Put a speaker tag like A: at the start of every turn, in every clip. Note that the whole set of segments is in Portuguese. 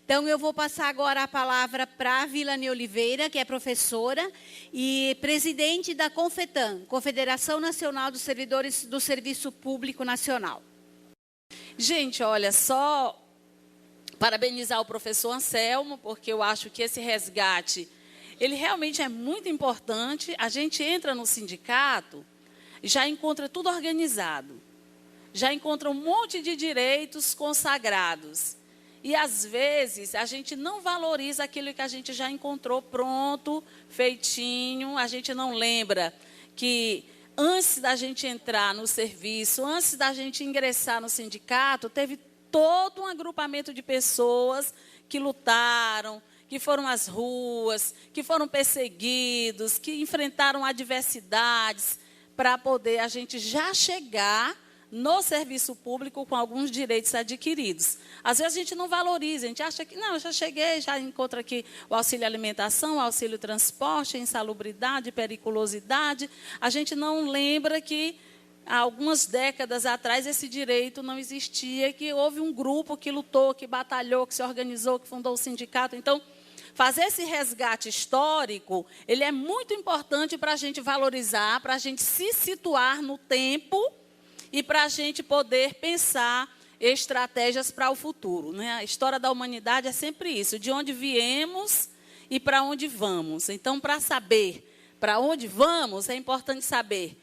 A: Então, eu vou passar agora a palavra para a Vilane Oliveira, que é professora e presidente da CONFETAN, Confederação Nacional dos Servidores do Serviço Público Nacional.
B: Gente, olha, só parabenizar o professor Anselmo, porque eu acho que esse resgate, ele realmente é muito importante. A gente entra no sindicato e já encontra tudo organizado, já encontra um monte de direitos consagrados. E, às vezes, a gente não valoriza aquilo que a gente já encontrou pronto, feitinho. A gente não lembra que, antes da gente entrar no serviço, antes da gente ingressar no sindicato, teve todo um agrupamento de pessoas que lutaram, que foram às ruas, que foram perseguidos, que enfrentaram adversidades para poder a gente já chegar no serviço público com alguns direitos adquiridos. Às vezes a gente não valoriza, a gente acha que, não, eu já cheguei, já encontro aqui o auxílio alimentação, o auxílio transporte, insalubridade, periculosidade. A gente não lembra que, há algumas décadas atrás, esse direito não existia, que houve um grupo que lutou, que batalhou, que se organizou, que fundou o sindicato. Então, fazer esse resgate histórico, ele é muito importante para a gente valorizar, para a gente se situar no tempo, e para a gente poder pensar estratégias para o futuro, né? A história da humanidade é sempre isso, de onde viemos e para onde vamos. Então, para saber para onde vamos, é importante saber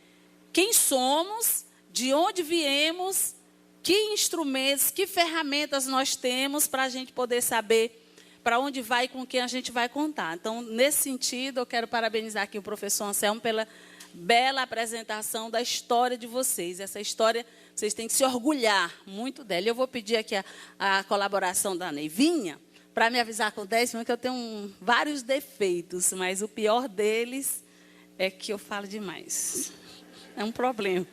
B: quem somos, de onde viemos, que instrumentos, que ferramentas nós temos para a gente poder saber para onde vai e com quem a gente vai contar. Então, nesse sentido, eu quero parabenizar aqui o professor Anselmo pela bela apresentação da história de vocês. Essa história, vocês têm que se orgulhar muito dela. Eu vou pedir aqui a colaboração da Neivinha para me avisar com 10 minutos que eu tenho vários defeitos, mas o pior deles é que eu falo demais. É um problema.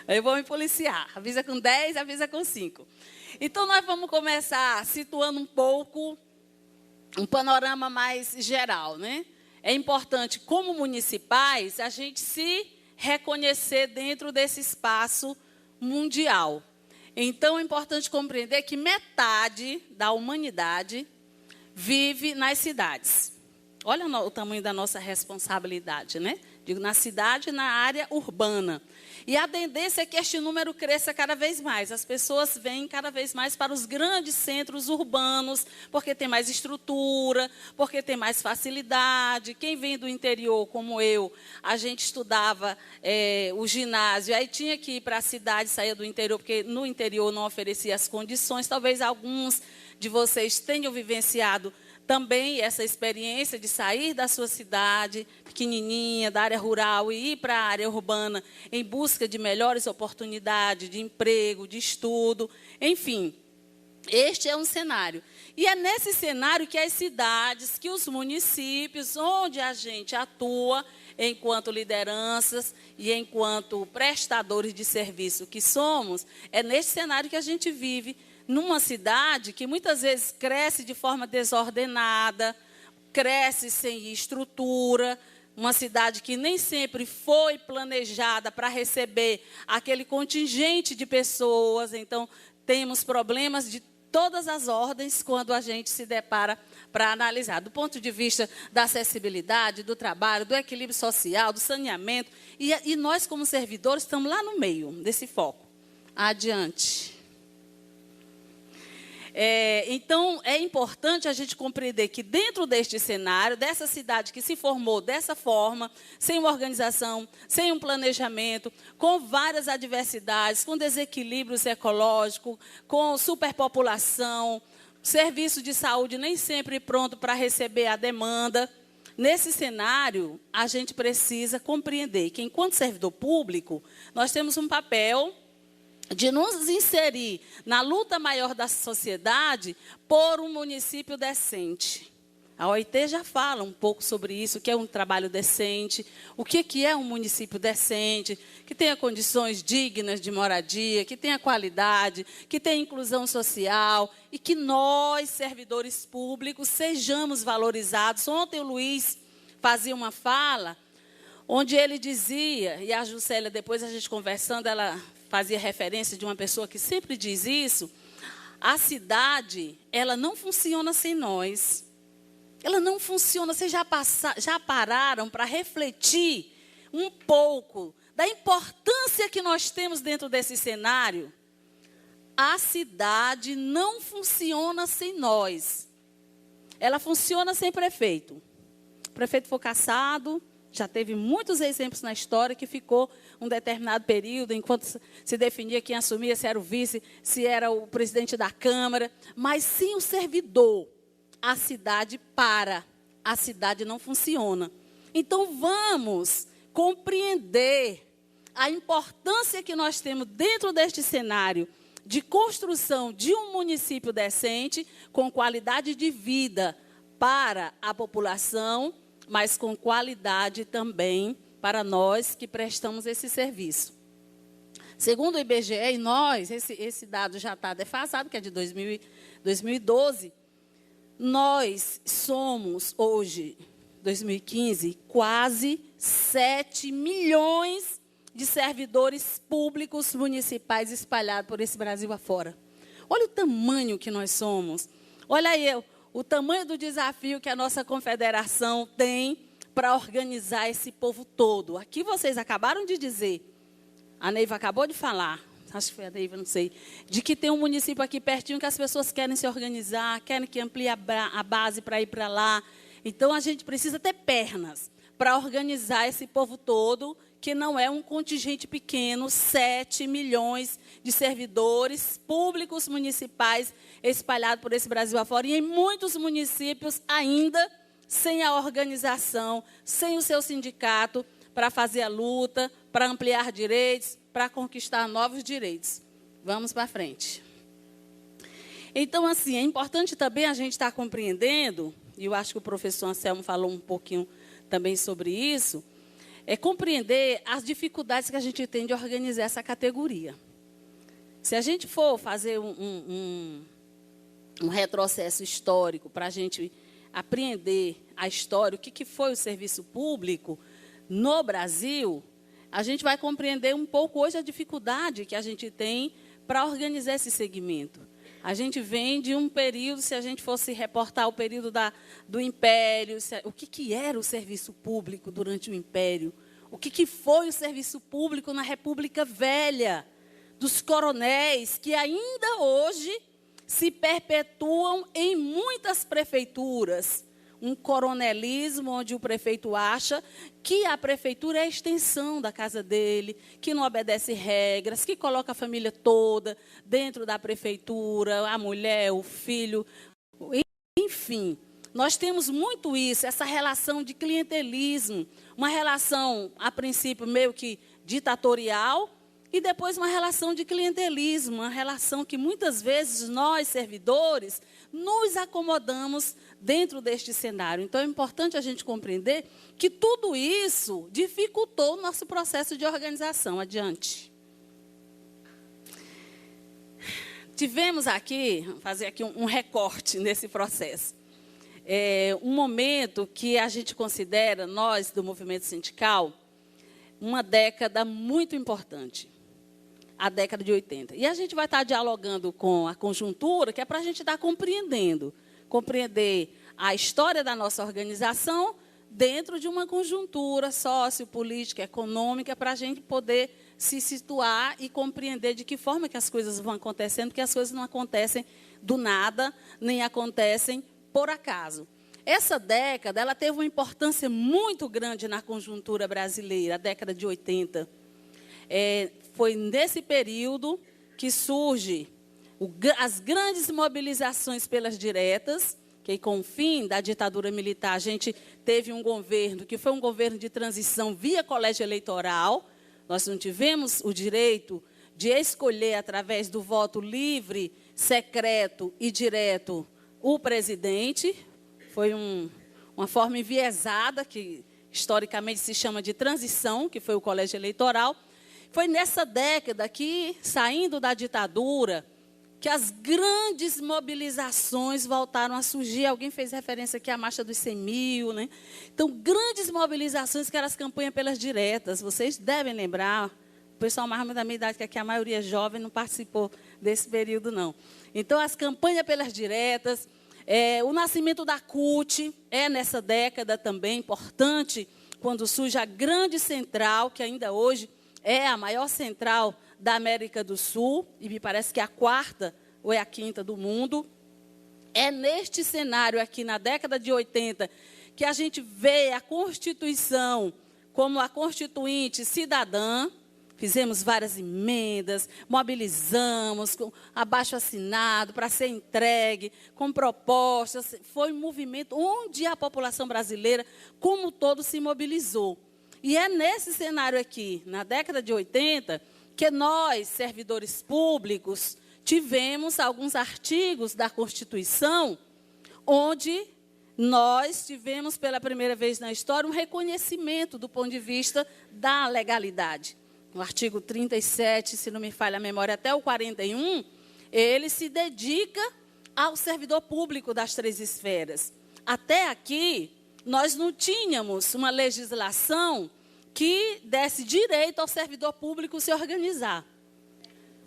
B: Eu vou me policiar. Avisa com 10, avisa com 5. Então, nós vamos começar situando um pouco, um panorama mais geral, né? É importante, como municipais, a gente se reconhecer dentro desse espaço mundial. Então, é importante compreender que metade da humanidade vive nas cidades. Olha o tamanho da nossa responsabilidade, né? Digo, na cidade e na área urbana. E a tendência é que este número cresça cada vez mais. As pessoas vêm cada vez mais para os grandes centros urbanos, porque tem mais estrutura, porque tem mais facilidade. Quem vem do interior, como eu, a gente estudava o ginásio, aí tinha que ir para a cidade, sair do interior, porque no interior não oferecia as condições. Talvez alguns de vocês tenham vivenciado também essa experiência de sair da sua cidade pequenininha, da área rural, e ir para a área urbana em busca de melhores oportunidades de emprego, de estudo, enfim. Este é um cenário. E é nesse cenário que as cidades, que os municípios, onde a gente atua enquanto lideranças e enquanto prestadores de serviço que somos, é nesse cenário que a gente vive, numa cidade que muitas vezes cresce de forma desordenada, cresce sem estrutura, uma cidade que nem sempre foi planejada para receber aquele contingente de pessoas. Então, temos problemas de todas as ordens quando a gente se depara para analisar. Do ponto de vista da acessibilidade, do trabalho, do equilíbrio social, do saneamento. E nós, como servidores, estamos lá no meio desse foco. Adiante. Então, é importante a gente compreender que dentro deste cenário, dessa cidade que se formou dessa forma, sem uma organização, sem um planejamento, com várias adversidades, com desequilíbrios ecológicos, com superpopulação, serviço de saúde nem sempre pronto para receber a demanda. Nesse cenário, a gente precisa compreender que, enquanto servidor público, nós temos um papel de nos inserir na luta maior da sociedade por um município decente. A OIT já fala um pouco sobre isso, o que é um trabalho decente, o que é um município decente, que tenha condições dignas de moradia, que tenha qualidade, que tenha inclusão social e que nós, servidores públicos, sejamos valorizados. Ontem o Luiz fazia uma fala onde ele dizia, e a Juscelia, depois a gente conversando, ela fazia referência de uma pessoa que sempre diz isso, A cidade, ela não funciona sem nós. Ela não funciona. Vocês já pararam para refletir um pouco da importância que nós temos dentro desse cenário? A cidade não funciona sem nós. Ela funciona sem prefeito. O prefeito foi cassado, já teve muitos exemplos na história que ficou um determinado período, enquanto se definia quem assumia, se era o vice, se era o presidente da Câmara. Mas sem o servidor, a cidade para, a cidade não funciona. Então, vamos compreender a importância que nós temos dentro deste cenário de construção de um município decente, com qualidade de vida para a população, mas com qualidade também para nós que prestamos esse serviço. Segundo o IBGE, e nós, esse dado já está defasado, que é de 2012, nós somos hoje, 2015, quase 7 milhões de servidores públicos municipais espalhados por esse Brasil afora. Olha o tamanho que nós somos. Olha aí o tamanho do desafio que a nossa confederação tem para organizar esse povo todo. Aqui vocês acabaram de dizer, a Neiva acabou de falar, acho que foi a Neiva, não sei, de que tem um município aqui pertinho que as pessoas querem se organizar, querem que amplie a base para ir para lá. Então, a gente precisa ter pernas para organizar esse povo todo, que não é um contingente pequeno, 7 milhões de servidores públicos municipais espalhados por esse Brasil afora, e em muitos municípios ainda sem a organização, sem o seu sindicato para fazer a luta, para ampliar direitos, para conquistar novos direitos. Vamos para frente. Então, assim, é importante também a gente estar compreendendo, e eu acho que o professor Anselmo falou um pouquinho também sobre isso, é compreender as dificuldades que a gente tem de organizar essa categoria. Se a gente for fazer um retrocesso histórico para a gente apreender a história, o que foi o serviço público no Brasil, a gente vai compreender um pouco hoje a dificuldade que a gente tem para organizar esse segmento. A gente vem de um período, se a gente fosse reportar o período do Império, o que era o serviço público durante o Império, o que foi o serviço público na República Velha, dos coronéis, que ainda hoje se perpetuam em muitas prefeituras. Um coronelismo onde o prefeito acha que a prefeitura é a extensão da casa dele, que não obedece regras, que coloca a família toda dentro da prefeitura, a mulher, o filho, enfim. Nós temos muito isso, essa relação de clientelismo, uma relação, a princípio, meio que ditatorial, e depois uma relação de clientelismo, uma relação que muitas vezes nós, servidores, nos acomodamos dentro deste cenário. Então, é importante a gente compreender que tudo isso dificultou o nosso processo de organização. Adiante. Tivemos aqui, vou fazer aqui um recorte nesse processo. Um momento que a gente considera, nós do movimento sindical, uma década muito importante. A década de 80. E a gente vai estar dialogando com a conjuntura, que é para a gente estar compreender a história da nossa organização dentro de uma conjuntura sociopolítica, econômica, para a gente poder se situar e compreender de que forma que as coisas vão acontecendo, porque as coisas não acontecem do nada, nem acontecem por acaso. Essa década ela teve uma importância muito grande na conjuntura brasileira, a década de 80. Foi nesse período que surgem as grandes mobilizações pelas diretas, que com o fim da ditadura militar a gente teve um governo que foi um governo de transição via colégio eleitoral. Nós não tivemos o direito de escolher, através do voto livre, secreto e direto, o presidente. Foi uma forma enviesada, que historicamente se chama de transição, que foi o colégio eleitoral. Foi nessa década que, saindo da ditadura, que as grandes mobilizações voltaram a surgir. Alguém fez referência aqui à Marcha dos 100 mil, né? Então, grandes mobilizações, que eram as campanhas pelas diretas. Vocês devem lembrar, O pessoal mais da minha idade, que aqui a maioria é jovem, não participou desse período, não. Então, as campanhas pelas diretas, o nascimento da CUT é nessa década também importante, quando surge a grande central, que ainda hoje é a maior central da América do Sul, e me parece que é a quarta ou é a quinta do mundo. É neste cenário aqui, na década de 80, que a gente vê a Constituição como a Constituinte cidadã. Fizemos várias emendas, mobilizamos, com abaixo-assinado para ser entregue, com propostas. Foi um movimento onde a população brasileira, como um todo, se mobilizou. E é nesse cenário aqui, na década de 80, que nós, servidores públicos, tivemos alguns artigos da Constituição, onde nós tivemos, pela primeira vez na história, um reconhecimento do ponto de vista da legalidade. No artigo 37, se não me falha a memória, até o 41, ele se dedica ao servidor público das 3 esferas. Até aqui, nós não tínhamos uma legislação que desse direito ao servidor público se organizar.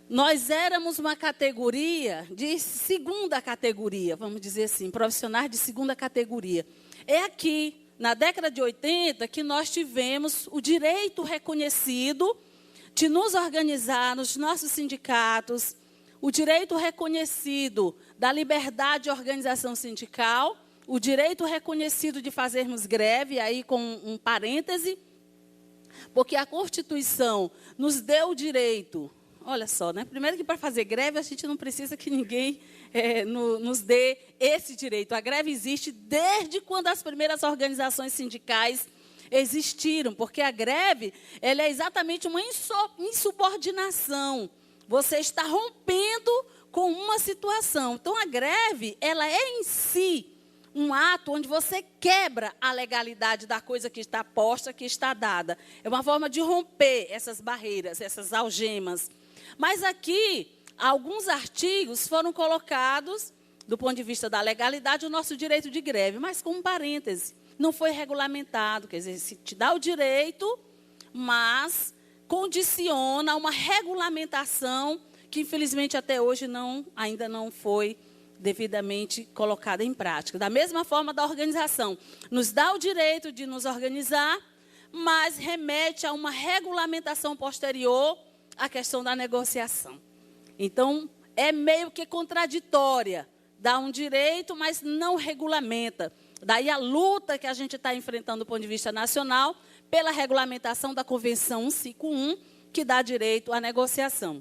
B: Nós éramos uma categoria de segunda categoria, vamos dizer assim, profissionais de segunda categoria. É aqui, na década de 80, que nós tivemos o direito reconhecido de nos organizar nos nossos sindicatos, o direito reconhecido da liberdade de organização sindical, o direito reconhecido de fazermos greve, aí com um parêntese, porque a Constituição nos deu o direito. Olha só, né? Primeiro que para fazer greve a gente não precisa que ninguém nos dê esse direito. A greve existe desde quando as primeiras organizações sindicais existiram, porque a greve ela é exatamente uma insubordinação. Você está rompendo com uma situação. Então, a greve ela é em si um ato onde você quebra a legalidade da coisa que está posta, que está dada. É uma forma de romper essas barreiras, essas algemas. Mas aqui, alguns artigos foram colocados, do ponto de vista da legalidade, o nosso direito de greve, mas com um parêntese. Não foi regulamentado, quer dizer, se te dá o direito, mas condiciona uma regulamentação que, infelizmente, até hoje ainda não foi devidamente colocada em prática. Da mesma forma da organização. Nos dá o direito de nos organizar, mas remete a uma regulamentação posterior à questão da negociação. Então, é meio que contraditória. Dá um direito, mas não regulamenta. Daí a luta que a gente está enfrentando do ponto de vista nacional pela regulamentação da Convenção 151, que dá direito à negociação.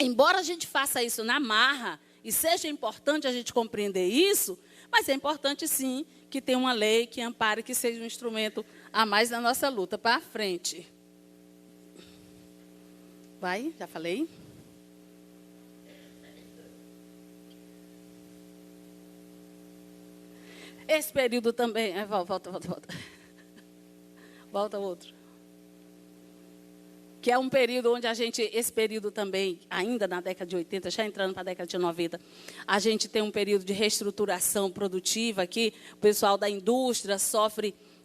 B: Embora a gente faça isso na marra, e seja importante a gente compreender isso, mas é importante, sim, que tenha uma lei que ampare, que seja um instrumento a mais na nossa luta. Para frente. Vai, já falei. Esse período também... Volta. Volta outro. Que é um período onde esse período também, ainda na década de 80, já entrando para a década de 90, a gente tem um período de reestruturação produtiva aqui, o pessoal da indústria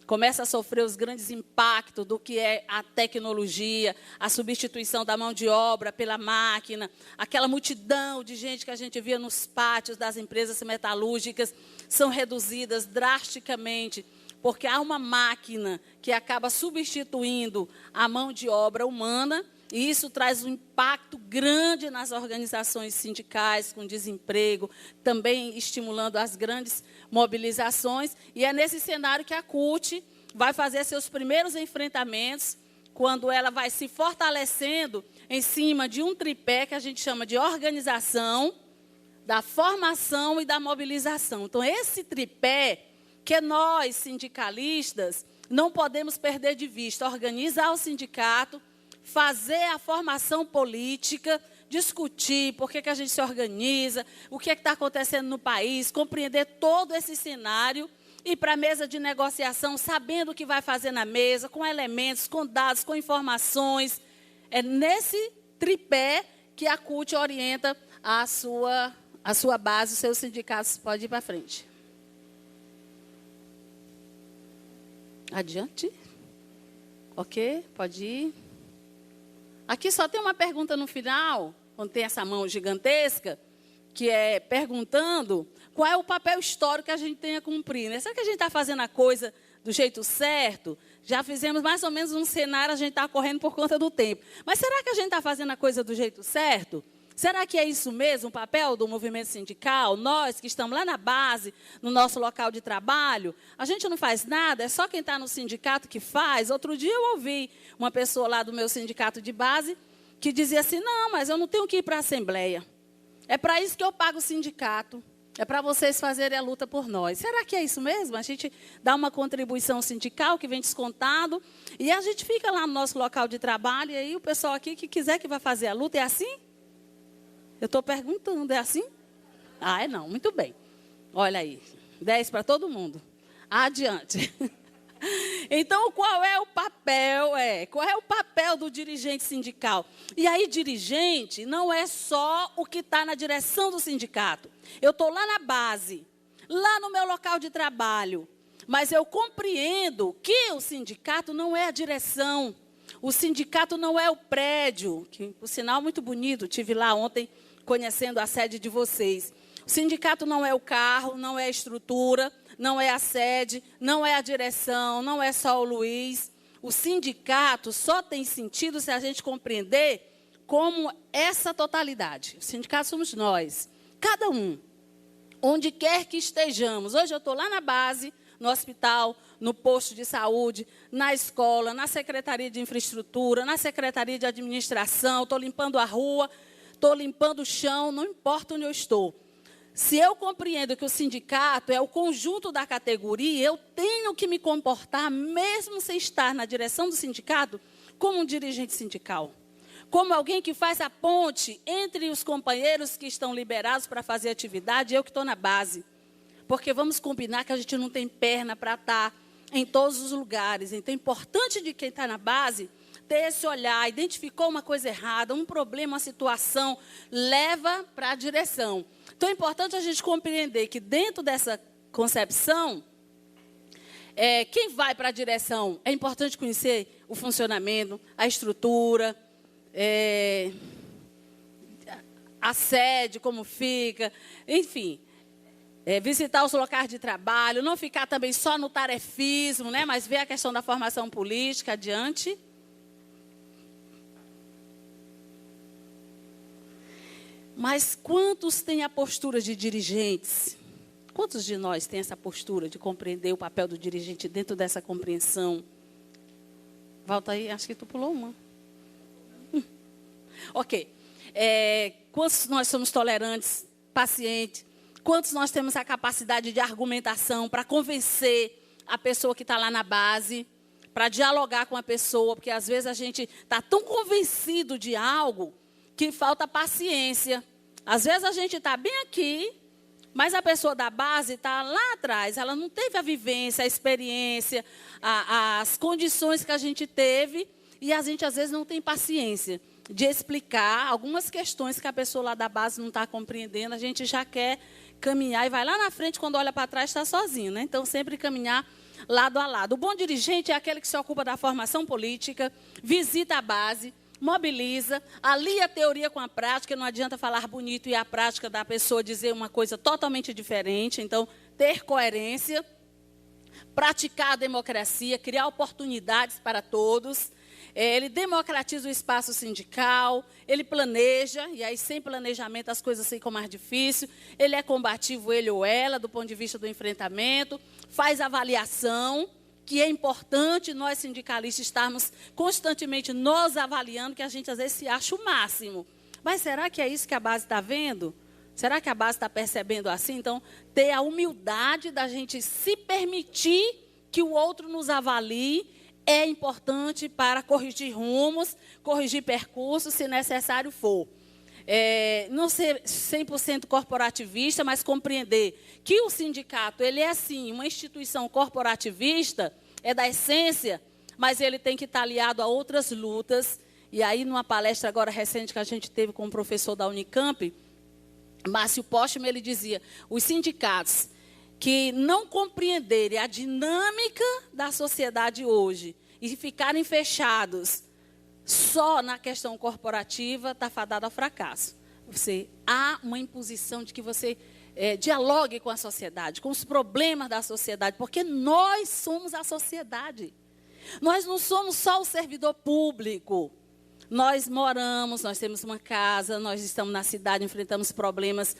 B: começa a sofrer os grandes impactos do que é a tecnologia, a substituição da mão de obra pela máquina, aquela multidão de gente que a gente via nos pátios das empresas metalúrgicas são reduzidas drasticamente, porque há uma máquina que acaba substituindo a mão de obra humana, e isso traz um impacto grande nas organizações sindicais, com desemprego, também estimulando as grandes mobilizações. E é nesse cenário que a CUT vai fazer seus primeiros enfrentamentos, quando ela vai se fortalecendo em cima de um tripé que a gente chama de organização, da formação e da mobilização. Então, esse tripé que nós, sindicalistas, não podemos perder de vista: organizar o sindicato, fazer a formação política, discutir por que a gente se organiza, o que está acontecendo no país, compreender todo esse cenário, ir para a mesa de negociação sabendo o que vai fazer na mesa, com elementos, com dados, com informações. É nesse tripé que a CUT orienta a sua base, os seus sindicatos. Pode ir para frente. Adiante. Ok, pode ir. Aqui só tem uma pergunta no final, quando tem essa mão gigantesca, que é perguntando qual é o papel histórico que a gente tem a cumprir. Né? Será que a gente está fazendo a coisa do jeito certo? Já fizemos mais ou menos um cenário, a gente está correndo por conta do tempo. Mas será que a gente está fazendo a coisa do jeito certo? Será que é isso mesmo o papel do movimento sindical? Nós que estamos lá na base, no nosso local de trabalho, a gente não faz nada, é só quem está no sindicato que faz. Outro dia eu ouvi uma pessoa lá do meu sindicato de base que dizia assim, não, mas eu não tenho que ir para a Assembleia. É para isso que eu pago o sindicato. É para vocês fazerem a luta por nós. Será que é isso mesmo? A gente dá uma contribuição sindical que vem descontado e a gente fica lá no nosso local de trabalho e aí o pessoal aqui que quiser que vai fazer a luta, é assim? Eu estou perguntando, é assim? Ah, é não, muito bem. Olha aí, 10 para todo mundo. Adiante. Então, qual é o papel? Qual é o papel do dirigente sindical? E aí, dirigente não é só o que está na direção do sindicato. Eu estou lá na base, lá no meu local de trabalho, mas eu compreendo que o sindicato não é a direção. O sindicato não é o prédio, que, por sinal, muito bonito, estive lá ontem conhecendo a sede de vocês. O sindicato não é o carro, não é a estrutura, não é a sede, não é a direção, não é só o Luiz. O sindicato só tem sentido se a gente compreender como essa totalidade. O sindicato somos nós, cada um, onde quer que estejamos. Hoje eu estou lá na base, no hospital, no posto de saúde, na escola, na secretaria de infraestrutura, na secretaria de administração, estou limpando a rua, estou limpando o chão, não importa onde eu estou. Se eu compreendo que o sindicato é o conjunto da categoria, eu tenho que me comportar, mesmo sem estar na direção do sindicato, como um dirigente sindical. Como alguém que faz a ponte entre os companheiros que estão liberados para fazer atividade e eu que estou na base. Porque vamos combinar que a gente não tem perna para estar em todos os lugares. Então, é importante de quem está na base ter esse olhar, identificou uma coisa errada, um problema, uma situação, leva para a direção. Então, é importante a gente compreender que dentro dessa concepção, quem vai para a direção, é importante conhecer o funcionamento, a estrutura, a sede, como fica, enfim. Visitar os locais de trabalho, não ficar também só no tarefismo, né, mas ver a questão da formação política adiante. Mas quantos têm a postura de dirigentes? Quantos de nós têm essa postura de compreender o papel do dirigente dentro dessa compreensão? Volta aí, acho que tu pulou uma. Ok. Quantos nós somos tolerantes, pacientes? Quantos nós temos a capacidade de argumentação para convencer a pessoa que está lá na base, para dialogar com a pessoa, porque às vezes a gente está tão convencido de algo que falta paciência. Às vezes a gente está bem aqui, mas a pessoa da base está lá atrás. Ela não teve a vivência, a experiência, as condições que a gente teve, e a gente às vezes não tem paciência de explicar algumas questões que a pessoa lá da base não está compreendendo. A gente já quer caminhar e vai lá na frente, quando olha para trás está sozinho, né? Então, sempre caminhar lado a lado. O bom dirigente é aquele que se ocupa da formação política, visita a base, mobiliza, alia a teoria com a prática. Não adianta falar bonito e a prática da pessoa dizer uma coisa totalmente diferente. Então, ter coerência, praticar a democracia, criar oportunidades para todos. Ele democratiza o espaço sindical, ele planeja, e aí sem planejamento as coisas ficam mais difíceis. Ele é combativo, ele ou ela, do ponto de vista do enfrentamento, faz avaliação, que é importante nós sindicalistas estarmos constantemente nos avaliando, que a gente às vezes se acha o máximo. Mas será que é isso que a base está vendo? Será que a base está percebendo assim? Então, ter a humildade da gente se permitir que o outro nos avalie é importante para corrigir rumos, corrigir percursos, se necessário for. Não ser 100% corporativista, mas compreender que o sindicato, ele é, sim, uma instituição corporativista, é da essência, mas ele tem que estar aliado a outras lutas. E aí, numa palestra agora recente que a gente teve com um professor da Unicamp, Márcio Postman, ele dizia, os sindicatos que não compreenderem a dinâmica da sociedade hoje e ficarem fechados só na questão corporativa está fadado ao fracasso. Há uma imposição de que você dialogue com a sociedade, com os problemas da sociedade, porque nós somos a sociedade. Nós não somos só o servidor público. Nós moramos, nós temos uma casa, nós estamos na cidade, enfrentamos problemas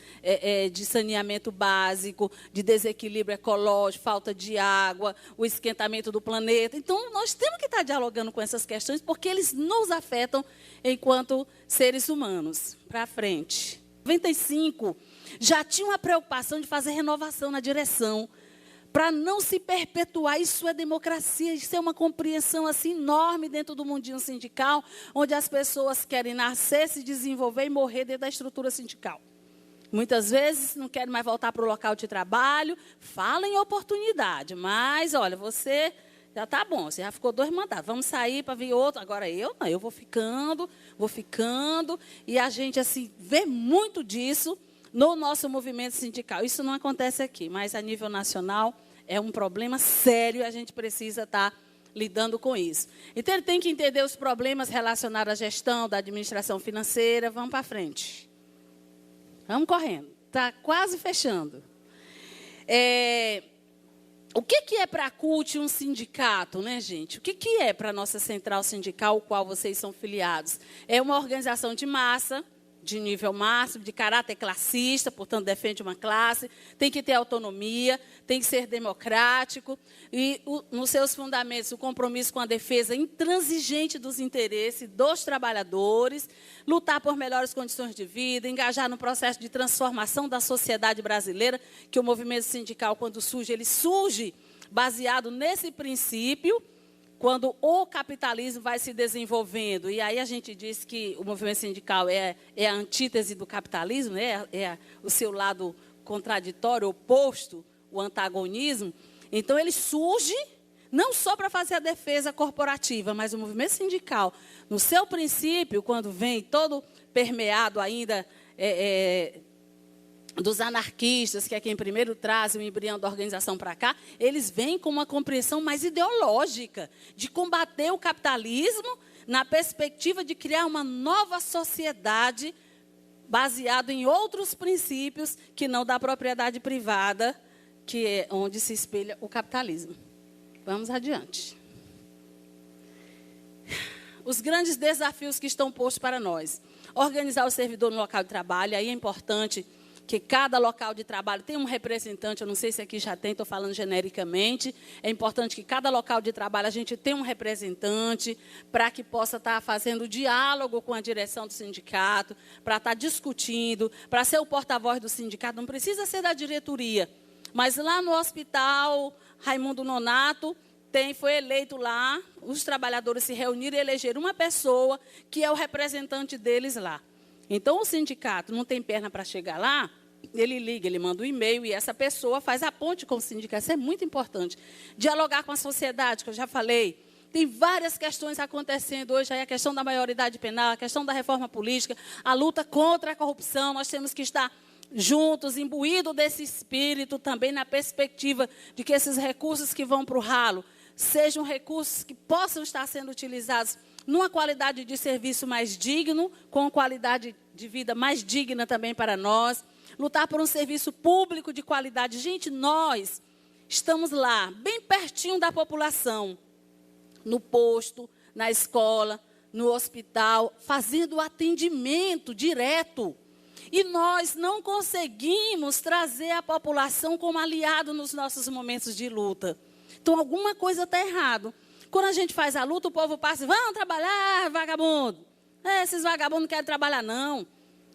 B: de saneamento básico, de desequilíbrio ecológico, falta de água, o esquentamento do planeta. Então, nós temos que estar dialogando com essas questões, porque eles nos afetam enquanto seres humanos. Para frente. Em 95, já tinha uma preocupação de fazer renovação na direção, para não se perpetuar. Isso é democracia, isso é uma compreensão assim enorme dentro do mundinho sindical, onde as pessoas querem nascer, se desenvolver e morrer dentro da estrutura sindical. Muitas vezes não querem mais voltar para o local de trabalho, falam em oportunidade, mas, olha, você já está bom, você já ficou 2 mandatos, vamos sair para vir outro. Agora eu não, eu vou ficando, e a gente assim vê muito disso no nosso movimento sindical. Isso não acontece aqui, mas a nível nacional é um problema sério e a gente precisa estar lidando com isso. Então, ele tem que entender os problemas relacionados à gestão, da administração financeira. Vamos para frente. Vamos correndo. Está quase fechando. O que é para a CUT um sindicato, né, gente? O que é para a nossa central sindical, o qual vocês são filiados? É uma organização de massa, de nível máximo, de caráter classista, portanto, defende uma classe, tem que ter autonomia, tem que ser democrático, e nos seus fundamentos, o compromisso com a defesa intransigente dos interesses dos trabalhadores, lutar por melhores condições de vida, engajar no processo de transformação da sociedade brasileira, que o movimento sindical, quando surge, ele surge baseado nesse princípio, quando o capitalismo vai se desenvolvendo, e aí a gente diz que o movimento sindical é a antítese do capitalismo, né? É o seu lado contraditório, oposto, o antagonismo. Então, ele surge não só para fazer a defesa corporativa, mas o movimento sindical, no seu princípio, quando vem todo permeado ainda dos anarquistas, que é quem primeiro traz o embrião da organização para cá, eles vêm com uma compreensão mais ideológica, de combater o capitalismo na perspectiva de criar uma nova sociedade baseada em outros princípios que não da propriedade privada, que é onde se espelha o capitalismo. Vamos adiante. Os grandes desafios que estão postos para nós. Organizar o servidor no local de trabalho, aí é importante que cada local de trabalho tenha um representante, eu não sei se aqui já tem, estou falando genericamente, é importante que cada local de trabalho a gente tenha um representante para que possa estar fazendo diálogo com a direção do sindicato, para estar discutindo, para ser o porta-voz do sindicato, não precisa ser da diretoria, mas lá no hospital Raimundo Nonato, foi eleito lá, os trabalhadores se reuniram e elegeram uma pessoa que é o representante deles lá. Então, o sindicato não tem perna para chegar lá, ele liga, ele manda um e-mail e essa pessoa faz a ponte com o sindicato. Isso é muito importante. Dialogar com a sociedade, que eu já falei. Tem várias questões acontecendo hoje, aí a questão da maioridade penal, a questão da reforma política, a luta contra a corrupção. Nós temos que estar juntos, imbuídos desse espírito, também na perspectiva de que esses recursos que vão para o ralo sejam recursos que possam estar sendo utilizados numa qualidade de serviço mais digno, com qualidade de vida mais digna também para nós. Lutar por um serviço público de qualidade. Gente, nós estamos lá, bem pertinho da população, no posto, na escola, no hospital, fazendo atendimento direto. E nós não conseguimos trazer a população como aliado nos nossos momentos de luta. Então, alguma coisa está errada. Quando a gente faz a luta, o povo passa e vão trabalhar, vagabundo. Esses vagabundos não querem trabalhar, não.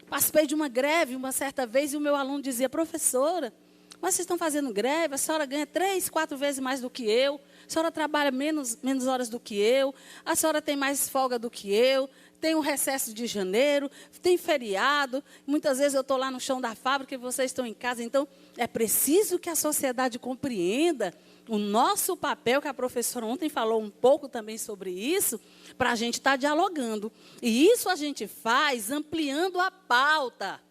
B: Participei de uma greve uma certa vez e o meu aluno dizia, professora, mas vocês estão fazendo greve, a senhora ganha 3, 4 vezes mais do que eu, a senhora trabalha menos horas do que eu, a senhora tem mais folga do que eu, tem um recesso de janeiro, tem feriado, muitas vezes eu estou lá no chão da fábrica e vocês estão em casa. Então, é preciso que a sociedade compreenda o nosso papel, que a professora ontem falou um pouco também sobre isso, para a gente estar dialogando. E isso a gente faz ampliando a pauta.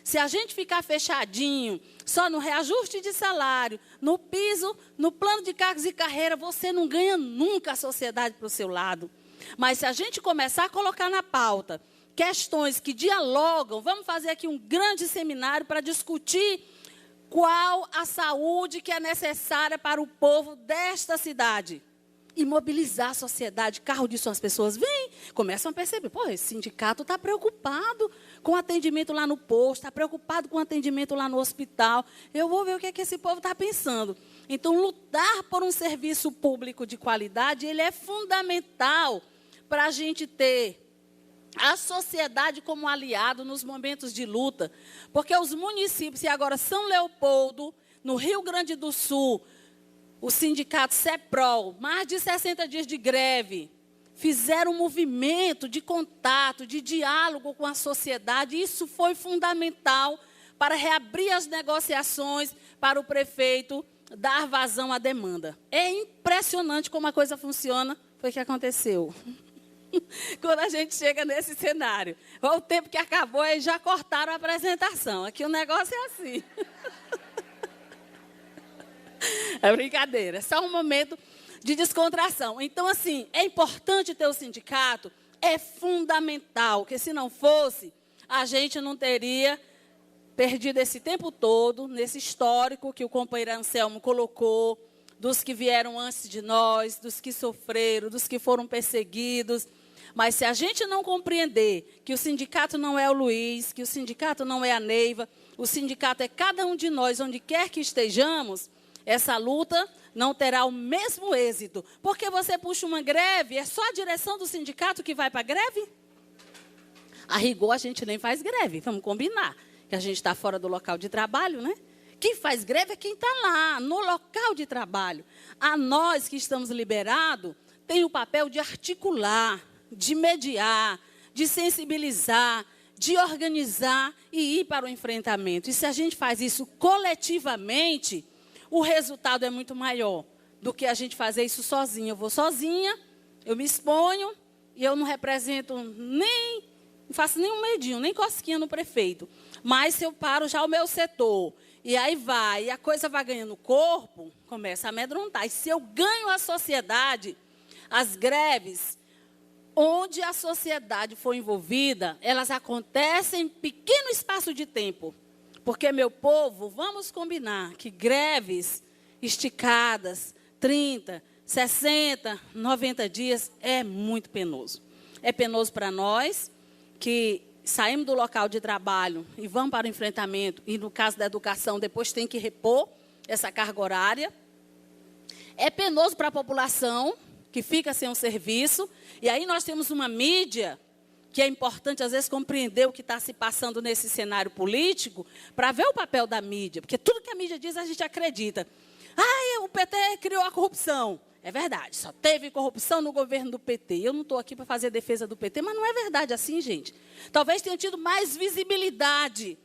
B: Se a gente ficar fechadinho, só no reajuste de salário, no piso, no plano de cargos e carreira, você não ganha nunca a sociedade para o seu lado. Mas se a gente começar a colocar na pauta questões que dialogam, vamos fazer aqui um grande seminário para discutir qual a saúde que é necessária para o povo desta cidade. E mobilizar a sociedade. Carro disso, as pessoas vêm, começam a perceber, pô, esse sindicato está preocupado com o atendimento lá no posto, está preocupado com o atendimento lá no hospital. Eu vou ver o que é que esse povo está pensando. Então, lutar por um serviço público de qualidade, ele é fundamental para a gente ter a sociedade como aliado nos momentos de luta. Porque os municípios, e agora São Leopoldo, no Rio Grande do Sul, o sindicato CEPROL, mais de 60 dias de greve, fizeram um movimento de contato, de diálogo com a sociedade. Isso foi fundamental para reabrir as negociações para o prefeito dar vazão à demanda. É impressionante como a coisa funciona. Foi o que aconteceu. Quando a gente chega nesse cenário. O tempo que acabou, eles já cortaram a apresentação. Aqui o negócio é assim. É brincadeira, é só um momento de descontração. Então, assim, é importante ter o sindicato, é fundamental, porque se não fosse, a gente não teria perdido esse tempo todo, nesse histórico que o companheiro Anselmo colocou, dos que vieram antes de nós, dos que sofreram, dos que foram perseguidos. Mas se a gente não compreender que o sindicato não é o Luiz, que o sindicato não é a Neiva, o sindicato é cada um de nós, onde quer que estejamos, essa luta não terá o mesmo êxito. Porque você puxa uma greve, é só a direção do sindicato que vai para a greve? A rigor, a gente nem faz greve, vamos combinar. Que a gente está fora do local de trabalho, né? Quem faz greve é quem está lá, no local de trabalho. A nós que estamos liberados, tem o papel de articular, de mediar, de sensibilizar, de organizar e ir para o enfrentamento. E se a gente faz isso coletivamente, o resultado é muito maior do que a gente fazer isso sozinha. Eu vou sozinha, eu me exponho e eu não represento nem, não faço nem um medinho, nem cosquinha no prefeito. Mas se eu paro já o meu setor, e aí vai, e a coisa vai ganhando corpo, começa a amedrontar. E se eu ganho a sociedade, as greves, onde a sociedade for envolvida, elas acontecem em pequeno espaço de tempo. Porque, meu povo, vamos combinar que greves esticadas, 30, 60, 90 dias, é muito penoso. É penoso para nós, que saímos do local de trabalho e vamos para o enfrentamento, e no caso da educação, depois tem que repor essa carga horária. É penoso para a população, que fica sem um serviço, e aí nós temos uma mídia que é importante, às vezes, compreender o que está se passando nesse cenário político, para ver o papel da mídia. Porque tudo que a mídia diz, a gente acredita. Ah, o PT criou a corrupção. É verdade, só teve corrupção no governo do PT. Eu não estou aqui para fazer defesa do PT, mas não é verdade assim, gente. Talvez tenha tido mais visibilidade.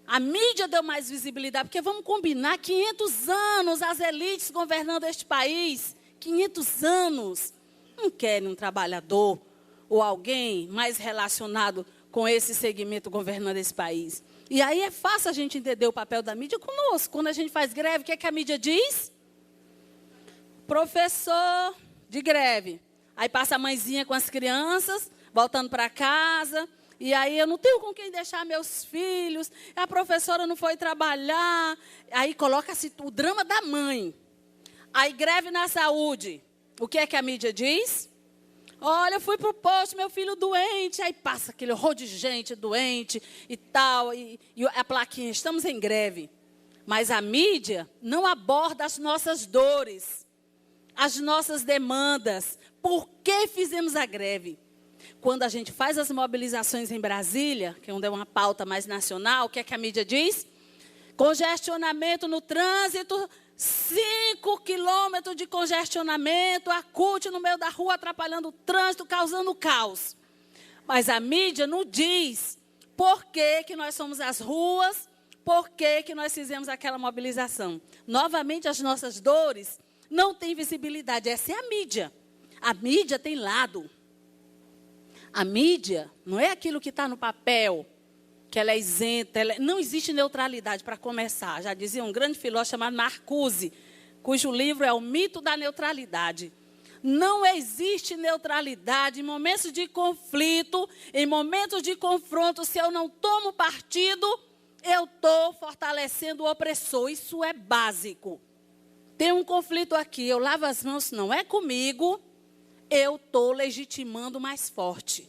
B: A mídia deu mais visibilidade, porque vamos combinar, 500 anos as elites governando este país. 500 anos. Não querem um trabalhador ou alguém mais relacionado com esse segmento governando esse país. E aí é fácil a gente entender o papel da mídia conosco. Quando a gente faz greve, o que é que a mídia diz? Professor de greve. Aí passa a mãezinha com as crianças, voltando para casa, e aí eu não tenho com quem deixar meus filhos, a professora não foi trabalhar. Aí coloca-se o drama da mãe. Aí greve na saúde. O que é que a mídia diz? Olha, eu fui para o posto, meu filho doente. Aí passa aquele horror de gente doente e tal. E a plaquinha, estamos em greve. Mas a mídia não aborda as nossas dores, as nossas demandas. Por que fizemos a greve? Quando a gente faz as mobilizações em Brasília, que é onde é uma pauta mais nacional, o que é que a mídia diz? Congestionamento no trânsito, 5 quilômetros de congestionamento, a CUT no meio da rua atrapalhando o trânsito, causando caos. Mas a mídia não diz por que que nós fomos às ruas, por que que nós fizemos aquela mobilização. Novamente, as nossas dores não têm visibilidade. Essa é a mídia. A mídia tem lado. A mídia não é aquilo que está no papel, que ela é isenta, não existe neutralidade para começar. Já dizia um grande filósofo chamado Marcuse, cujo livro é O Mito da Neutralidade. Não existe neutralidade em momentos de conflito, em momentos de confronto. Se eu não tomo partido, eu estou fortalecendo o opressor. Isso é básico. Tem um conflito aqui, eu lavo as mãos, não é comigo, eu estou legitimando o mais forte.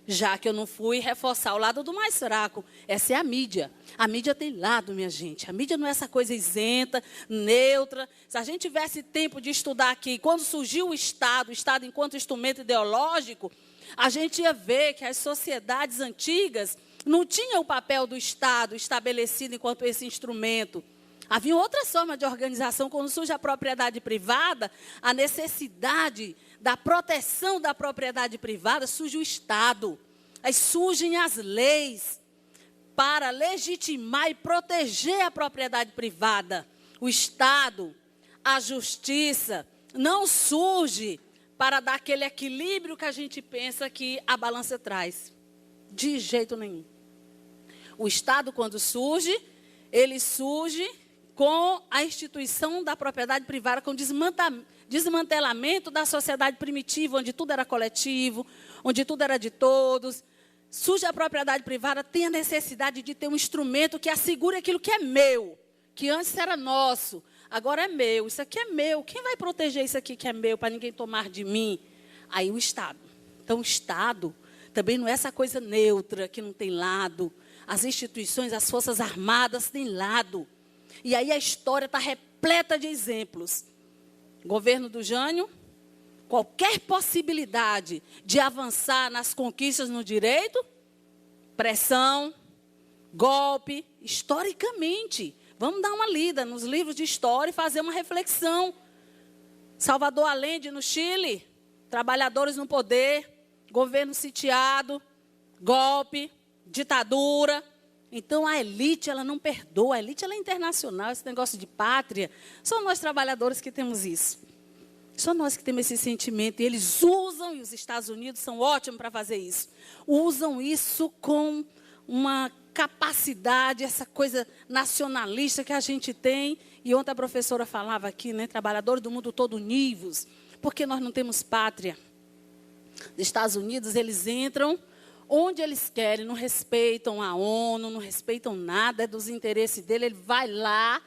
B: Já que eu não fui reforçar o lado do mais fraco. Essa é a mídia. A mídia tem lado, minha gente. A mídia não é essa coisa isenta, neutra. Se a gente tivesse tempo de estudar aqui, quando surgiu o Estado enquanto instrumento ideológico, a gente ia ver que as sociedades antigas não tinham o papel do Estado estabelecido enquanto esse instrumento. Havia outras formas de organização. Quando surge a propriedade privada, a necessidade da proteção da propriedade privada, surge o Estado. Aí surgem as leis para legitimar e proteger a propriedade privada. O Estado, a justiça, não surge para dar aquele equilíbrio que a gente pensa que a balança traz. De jeito nenhum. O Estado, quando surge, ele surge com a instituição da propriedade privada, com desmantelamento da sociedade primitiva, onde tudo era coletivo, onde tudo era de todos. Surge a propriedade privada, tem a necessidade de ter um instrumento que assegure aquilo que é meu, que antes era nosso, agora é meu. Isso aqui é meu. Quem vai proteger isso aqui que é meu, para ninguém tomar de mim? Aí o Estado. Então, o Estado também não é essa coisa neutra, que não tem lado. As instituições, as Forças Armadas têm lado. E aí a história está repleta de exemplos. Governo do Jânio, qualquer possibilidade de avançar nas conquistas no direito, pressão, golpe, historicamente. Vamos dar uma lida nos livros de história e fazer uma reflexão. Salvador Allende, no Chile, trabalhadores no poder, governo sitiado, golpe, ditadura. Então, a elite, ela não perdoa. A elite, ela é internacional. Esse negócio de pátria, só nós trabalhadores que temos isso. Só nós que temos esse sentimento. E eles usam, e os Estados Unidos são ótimos para fazer isso. Usam isso com uma capacidade, essa coisa nacionalista que a gente tem. E ontem a professora falava aqui, né, trabalhadores do mundo todo univos, porque nós não temos pátria. Os Estados Unidos, eles entram onde eles querem, não respeitam a ONU, não respeitam nada, é dos interesses dele. Ele vai lá,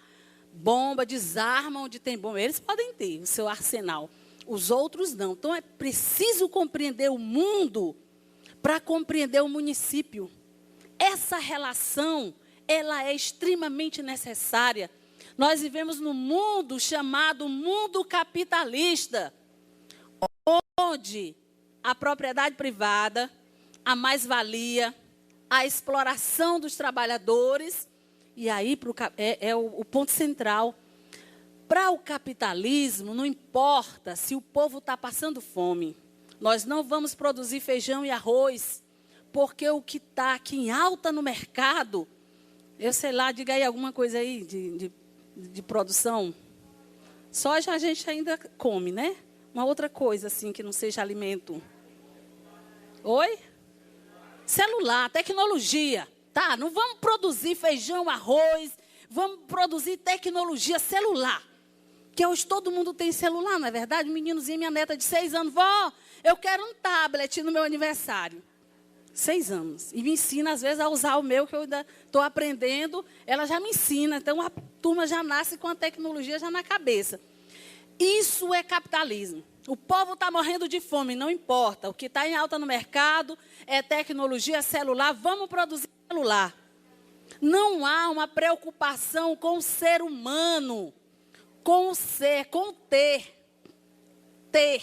B: bomba, desarma onde tem bomba. Eles podem ter o seu arsenal, os outros não. Então, é preciso compreender o mundo para compreender o município. Essa relação, ela é extremamente necessária. Nós vivemos num mundo chamado mundo capitalista, onde a propriedade privada, a mais-valia, a exploração dos trabalhadores, e aí é o ponto central. Para o capitalismo, não importa se o povo está passando fome. Nós não vamos produzir feijão e arroz, porque o que está aqui em alta no mercado, eu sei lá, diga aí alguma coisa aí de produção. Soja a gente ainda come, né? Uma outra coisa assim que não seja alimento. Oi? Celular, tecnologia, tá? Não vamos produzir feijão, arroz, vamos produzir tecnologia, celular. Que hoje todo mundo tem celular, não é verdade? Um meninozinho, minha neta de 6 anos, vó, eu quero um tablet no meu aniversário. 6 anos. E me ensina, às vezes, a usar o meu, que eu ainda estou aprendendo. Ela já me ensina, então a turma já nasce com a tecnologia já na cabeça. Isso é capitalismo. O povo está morrendo de fome, não importa. O que está em alta no mercado é tecnologia, é celular. Vamos produzir celular. Não há uma preocupação com o ser humano, com o ser, com o ter. Ter.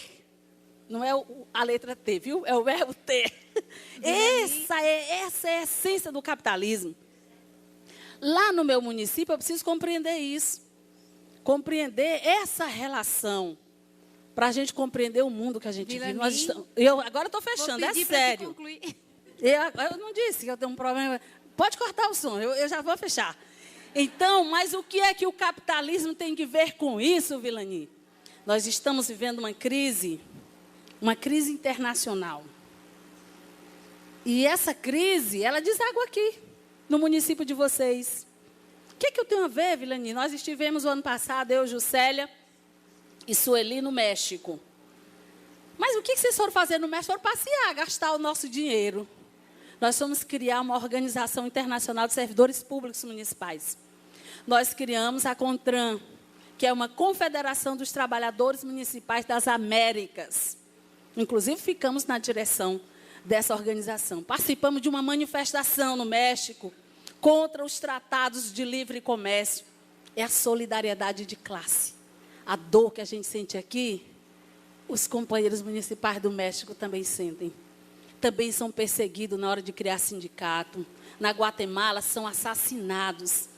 B: Não é a letra T, viu? É o verbo ter. Essa é a essência do capitalismo. Lá no meu município, eu preciso compreender isso. Compreender essa relação. Para a gente compreender o mundo que a gente vive. Agora estou fechando, é sério. Eu não disse que eu tenho um problema. Pode cortar o som, eu já vou fechar. Então, mas o que é que o capitalismo tem que ver com isso, Vilani? Nós estamos vivendo uma crise internacional. E essa crise, ela deságua aqui, no município de vocês. O que é que eu tenho a ver, Vilani? Nós estivemos o ano passado, eu, Juscelia e Sueli, no México. Mas o que vocês foram fazer no México? Foram passear, gastar o nosso dinheiro. Nós fomos criar uma organização internacional de servidores públicos municipais. Nós criamos a CONTRAN, que é uma confederação dos trabalhadores municipais das Américas. Inclusive, ficamos na direção dessa organização. Participamos de uma manifestação no México contra os tratados de livre comércio. É a solidariedade de classe. A dor que a gente sente aqui, os companheiros municipais do México também sentem. Também são perseguidos na hora de criar sindicato. Na Guatemala, são assassinados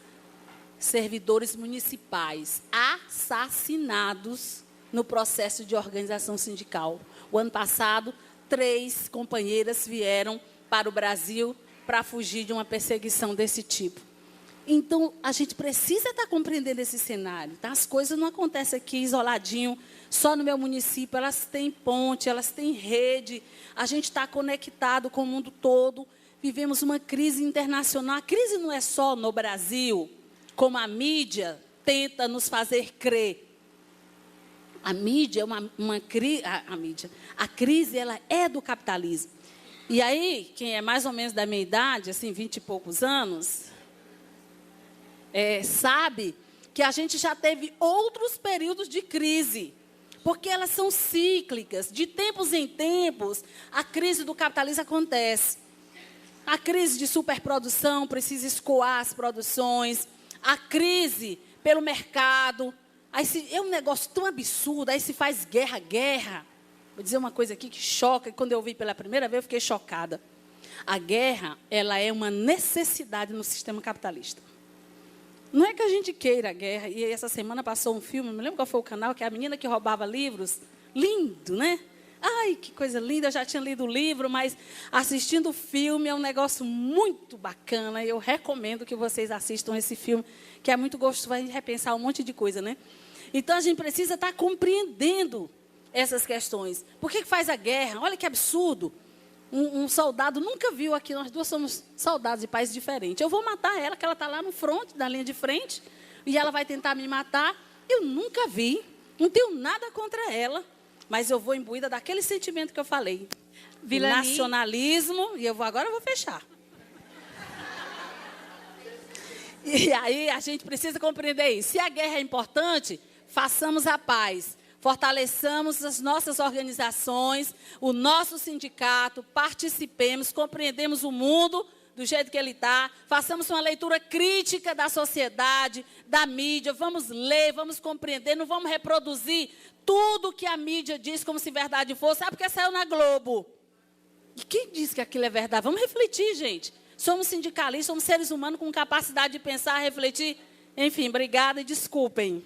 B: servidores municipais, assassinados no processo de organização sindical. O ano passado, 3 companheiras vieram para o Brasil para fugir de uma perseguição desse tipo. Então, a gente precisa estar compreendendo esse cenário. Tá? As coisas não acontecem aqui isoladinho, só no meu município. Elas têm ponte, elas têm rede. A gente está conectado com o mundo todo. Vivemos uma crise internacional. A crise não é só no Brasil, como a mídia tenta nos fazer crer. A mídia é a crise ela é do capitalismo. E aí, quem é mais ou menos da minha idade, assim, 20 e poucos anos, sabe que a gente já teve outros períodos de crise, porque elas são cíclicas. De tempos em tempos, a crise do capitalismo acontece. A crise de superprodução precisa escoar as produções, a crise pelo mercado. Aí é um negócio tão absurdo, aí se faz guerra. Vou dizer uma coisa aqui que choca, e quando eu vi pela primeira vez, eu fiquei chocada. A guerra, ela é uma necessidade no sistema capitalista. Não é que a gente queira a guerra, e essa semana passou um filme, não me lembro qual foi o canal, que é a menina que roubava livros. Lindo, né? Ai, que coisa linda, eu já tinha lido o livro, mas assistindo o filme é um negócio muito bacana. Eu recomendo que vocês assistam esse filme, que é muito gostoso, vai repensar um monte de coisa, né? Então, a gente precisa estar compreendendo essas questões. Por que faz a guerra? Olha que absurdo. Um soldado nunca viu aqui, nós duas somos soldados de países diferentes. Eu vou matar ela, que ela está lá no front, na linha de frente, e ela vai tentar me matar. Eu nunca vi, não tenho nada contra ela, mas eu vou imbuída daquele sentimento que eu falei.
A: Vilani.
B: Nacionalismo, e agora eu vou fechar. E aí a gente precisa compreender isso. Se a guerra é importante, façamos a paz. Fortaleçamos as nossas organizações, o nosso sindicato, participemos, compreendemos o mundo do jeito que ele está, façamos uma leitura crítica da sociedade, da mídia, vamos ler, vamos compreender, não vamos reproduzir tudo que a mídia diz como se verdade fosse, porque saiu na Globo. E quem diz que aquilo é verdade? Vamos refletir, gente. Somos sindicalistas, somos seres humanos com capacidade de pensar, refletir. Enfim, obrigada e desculpem.